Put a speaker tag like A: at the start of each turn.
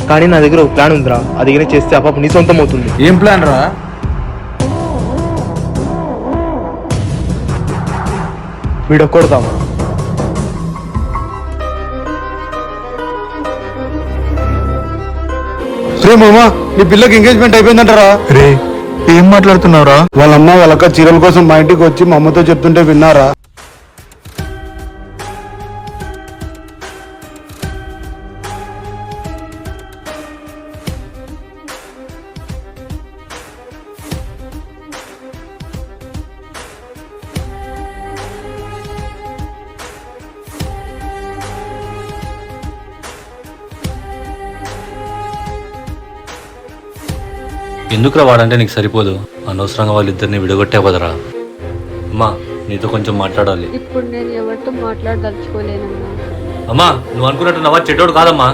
A: కానీ నా దగ్గర ఒక ప్లాన్ ఉందిరా. అది ఏమైనా చేస్తే ఆ పాప నీ సొంతం అవుతుంది.
B: ఏం ప్లాన్ రా?
A: విడకొడదాం.
B: రే మామా, నీ పిల్లకి ఎంగేజ్మెంట్ అయిపోయిందంటారా?
C: రే ఏం మాట్లాడుతున్నావురా?
B: వాళ్ళమ్మ వాళ్ళక్క చీరల కోసం మా ఇంటికి వచ్చి మా అమ్మతో చెప్తుంటే విన్నారా?
D: ఎందుకురా వాడంటే నీకు సరిపోదు, అనవసరంగా వాళ్ళిద్దరిని విడగొట్టే బదరా. అమ్మా నీతో కొంచెం మాట్లాడాలి.
E: ఇప్పుడు నేను ఎవరితో మాట్లాడదలుచుకోలేనన్నా.
D: అమ్మా నువ్వు అనుకున్నట్టు నవాజ్ చెడ్డోడు కాదమ్మా.